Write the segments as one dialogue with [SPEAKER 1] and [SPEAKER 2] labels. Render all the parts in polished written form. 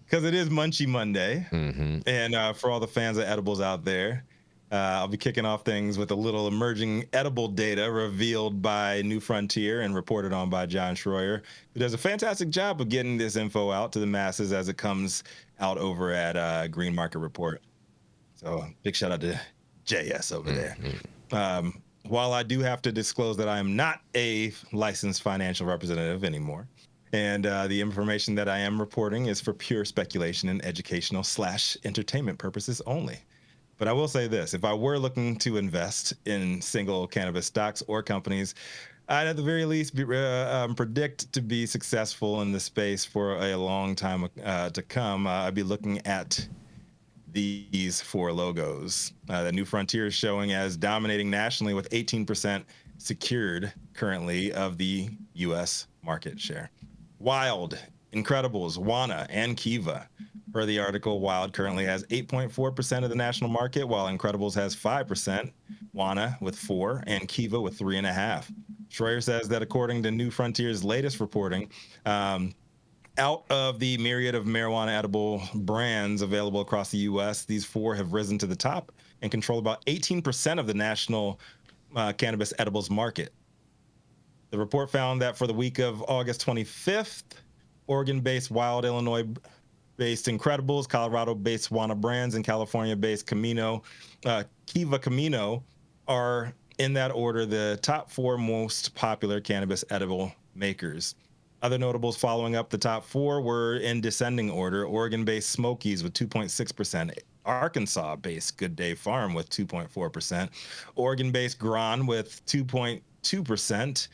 [SPEAKER 1] because it is Munchie Monday. And for all the fans of edibles out there, I'll be kicking off things with a little emerging edible data revealed by New Frontier and reported on by John Schroyer, who does a fantastic job of getting this info out to the masses as it comes out over at Green Market Report. So big shout out to JS over there. While I do have to disclose that I am not a licensed financial representative anymore, and the information that I am reporting is for pure speculation and educational / entertainment purposes only. But I will say this, if I were looking to invest in single cannabis stocks or companies, I'd at the very least predict to be successful in the space for a long time to come. I'd be looking at these 4 logos. The New Frontier is showing as dominating nationally with 18% secured currently of the U.S. market share. Wild, Incredibles, Wana, and Kiva. Per the article, Wild currently has 8.4% of the national market, while Incredibles has 5%, Wana with 4%, and Kiva with 3.5%. Schroyer says that according to New Frontier's latest reporting, out of the myriad of marijuana edible brands available across the U.S., these 4 have risen to the top and control about 18% of the national cannabis edibles market. The report found that for the week of August 25th, Oregon-based Wild, Illinois-based Incredibles, Colorado-based Wana Brands, and California-based Kiva Camino are, in that order, the top 4 most popular cannabis edible makers. Other notables following up the top 4 were in descending order: Oregon-based Smokies with 2.6%, Arkansas-based Good Day Farm with 2.4%, Oregon-based Gron with 2.2%,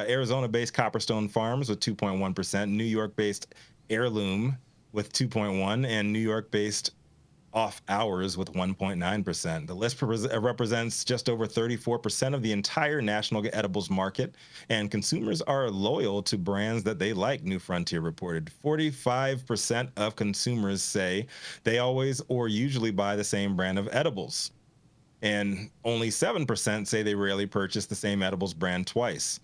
[SPEAKER 1] Arizona-based Copperstone Farms with 2.1%, New York-based Heirloom with 2.1%, and New York-based Off Hours with 1.9%. The list represents just over 34% of the entire national edibles market, and consumers are loyal to brands that they like, New Frontier reported. 45% of consumers say they always or usually buy the same brand of edibles, and only 7% say they rarely purchase the same edibles brand twice.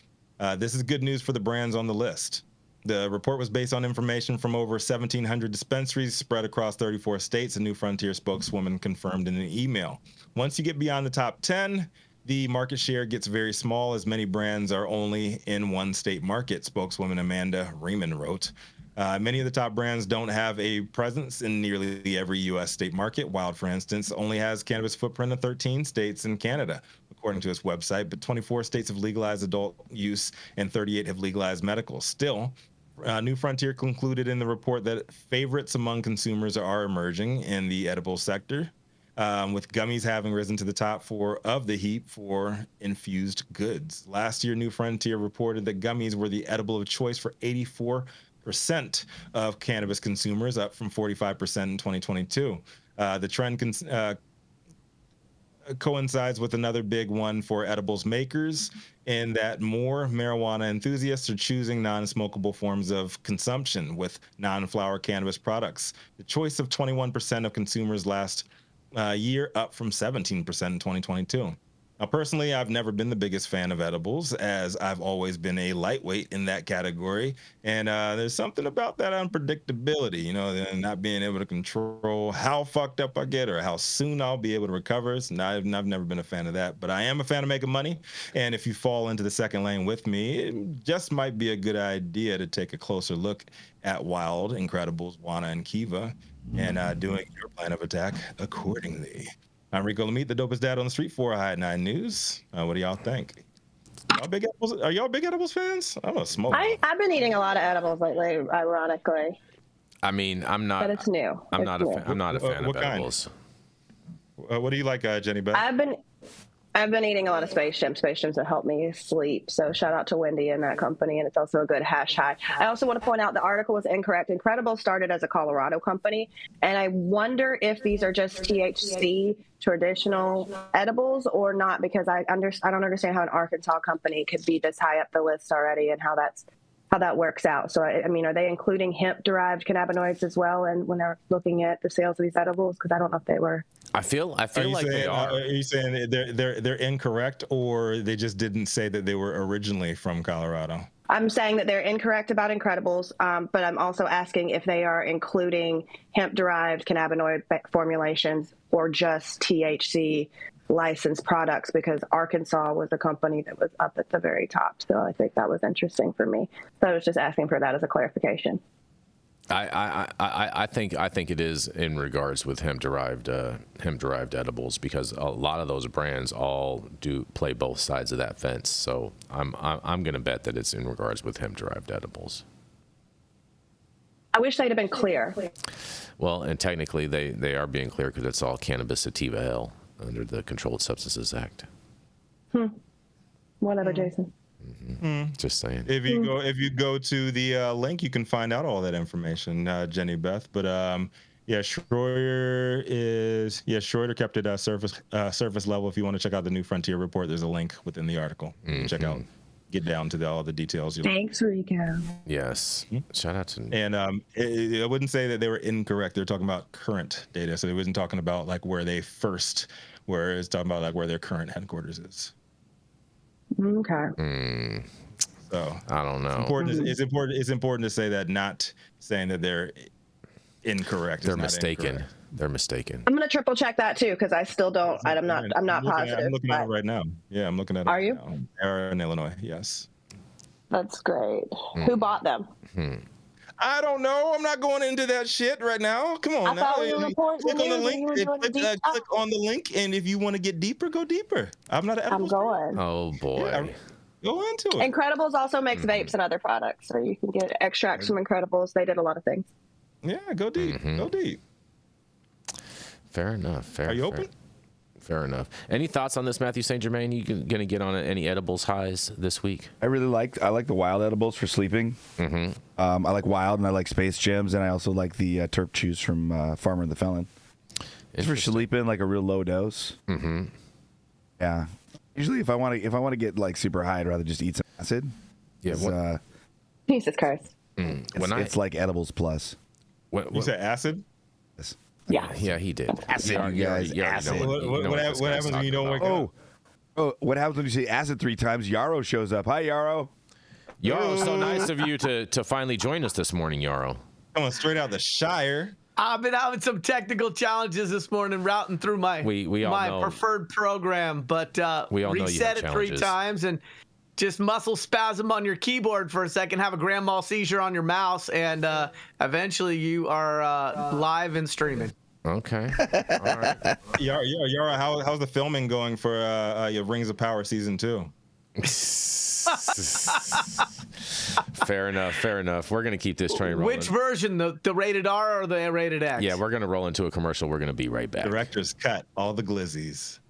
[SPEAKER 1] This is good news for the brands on the list. The report was based on information from over 1,700 dispensaries spread across 34 states, a New Frontier spokeswoman confirmed in an email. Once you get beyond the top 10, the market share gets very small, as many brands are only in one state market, spokeswoman Amanda Riemann wrote. Many of the top brands don't have a presence in nearly every U.S. state market. Wild, for instance, only has cannabis footprint in 13 states in Canada, according to its website, but 24 states have legalized adult use and 38 have legalized medical. Still, New Frontier concluded in the report that favorites among consumers are emerging in the edible sector, with gummies having risen to the top 4 of the heap for infused goods. Last year, New Frontier reported that gummies were the edible of choice for 84% of cannabis consumers, up from 45% in 2022. The trend coincides with another big one for edibles makers, in that more marijuana enthusiasts are choosing non-smokable forms of consumption with non-flower cannabis products. The choice of 21% of consumers last year, up from 17% in 2022. Now, personally, I've never been the biggest fan of edibles, as I've always been a lightweight in that category. And there's something about that unpredictability, not being able to control how fucked up I get or how soon I'll be able to recover. So I've never been a fan of that, but I am a fan of making money. And if you fall into the second lane with me, it just might be a good idea to take a closer look at Wild, Incredibles, Wana, and Kiva, and doing your plan of attack accordingly. I'm Rico Lamitte, the dopest dad on the street for High 9 News. What do y'all think? Are y'all big edibles fans? I'm a smoker.
[SPEAKER 2] I've been eating a lot of edibles lately, ironically.
[SPEAKER 3] I mean, I'm not.
[SPEAKER 2] But it's new.
[SPEAKER 3] I'm not a fan of edibles.
[SPEAKER 1] What do you like, Jenny Beth?
[SPEAKER 2] I've been eating a lot of Space Shims. Space Shims have helped me sleep. So shout out to Wendy and that company. And it's also a good hash high. I also want to point out the article was incorrect. Incredible started as a Colorado company. And I wonder if these are just THC traditional edibles or not, because I don't understand how an Arkansas company could be this high up the list already and how that works out. So, I mean, are they including hemp-derived cannabinoids as well? And when they're looking at the sales of these edibles, because I don't know if they were.
[SPEAKER 3] I feel like they are.
[SPEAKER 1] Are you saying they're incorrect, or they just didn't say that they were originally from Colorado?
[SPEAKER 2] I'm saying that they're incorrect about Incredibles, but I'm also asking if they are including hemp-derived cannabinoid formulations or just THC licensed products, because Arkansas was a company that was up at the very top. So I think that was interesting for me. So I was just asking for that as a clarification.
[SPEAKER 3] I think it is in regards with hemp-derived edibles, because a lot of those brands all do play both sides of that fence. So I'm going to bet that it's in regards with hemp-derived edibles.
[SPEAKER 2] I wish they'd have been clear.
[SPEAKER 3] Well, and technically they are being clear because it's all cannabis sativa L under the Controlled Substances Act.
[SPEAKER 2] Whatever, Jason.
[SPEAKER 3] Just saying.
[SPEAKER 1] If you go to the link, you can find out all that information, Jenny Beth. But Schroeder kept it surface level. If you want to check out the New Frontier report, there's a link within the article. Check out, get down to all the details.
[SPEAKER 2] Thanks, Rico.
[SPEAKER 3] Yes. Shout out to.
[SPEAKER 1] And I wouldn't say that they were incorrect. They're talking about current data, so they wasn't talking about like where they first were. It's talking about like where their current headquarters is.
[SPEAKER 2] Okay.
[SPEAKER 1] So
[SPEAKER 3] I don't know.
[SPEAKER 1] It's important to say that, not saying that they're incorrect.
[SPEAKER 3] They're mistaken. Incorrect. They're mistaken.
[SPEAKER 2] I'm gonna triple check that too, because I still don't. I'm not positive.
[SPEAKER 1] I'm looking at it right now. Yeah, I'm looking at it.
[SPEAKER 2] Are you?
[SPEAKER 1] Now. They're in Illinois. Yes.
[SPEAKER 2] That's great. Who bought them?
[SPEAKER 1] I don't know. I'm not going into that shit right now. Come on, now. Click on the link. Click on the link, and if you want to get deeper, go deeper. I'm
[SPEAKER 2] going.
[SPEAKER 3] Oh boy.
[SPEAKER 1] Yeah, go into it.
[SPEAKER 2] Incredibles also makes vapes and other products, so you can get extracts from Incredibles. They did a lot of things.
[SPEAKER 1] Yeah, go deep. Go deep.
[SPEAKER 3] Fair enough.
[SPEAKER 1] Are you open?
[SPEAKER 3] Fair enough. Any thoughts on this, Mathieu St. Germain? You gonna get on any edibles highs this week?
[SPEAKER 4] I like the wild edibles for sleeping. I like wild, and I like Space Gems, and I also like the Terp Chews from Farmer and the Felon. It's for sleeping, like a real low dose. Yeah. Usually, if I want to get like super high, I'd rather just eat some acid.
[SPEAKER 3] Yeah.
[SPEAKER 2] Jesus Christ.
[SPEAKER 4] It's like edibles plus.
[SPEAKER 1] You said acid?
[SPEAKER 4] Yes.
[SPEAKER 3] Yeah, he did.
[SPEAKER 4] Acid, you guys. Acid.
[SPEAKER 1] What happens when you don't wake up?
[SPEAKER 4] Oh, what happens when you say acid 3 times? Yarrow shows up. Hi, Yarrow.
[SPEAKER 3] Yarrow, so nice of you to finally join us this morning, Yarrow.
[SPEAKER 1] Coming straight out the Shire.
[SPEAKER 5] I've been having some technical challenges this morning routing through my preferred program, but
[SPEAKER 3] we all
[SPEAKER 5] reset it 3 times and just muscle spasm on your keyboard for a second, have a grand mal seizure on your mouse, and eventually you are live and streaming.
[SPEAKER 3] Okay. All right.
[SPEAKER 1] Yara, how's the filming going for your Rings of Power season 2?
[SPEAKER 3] Fair enough. We're going to keep this train rolling.
[SPEAKER 5] Which version, the rated R or the rated X?
[SPEAKER 3] Yeah, we're going to roll into a commercial. We're going to be right back.
[SPEAKER 1] Director's cut, all the glizzies.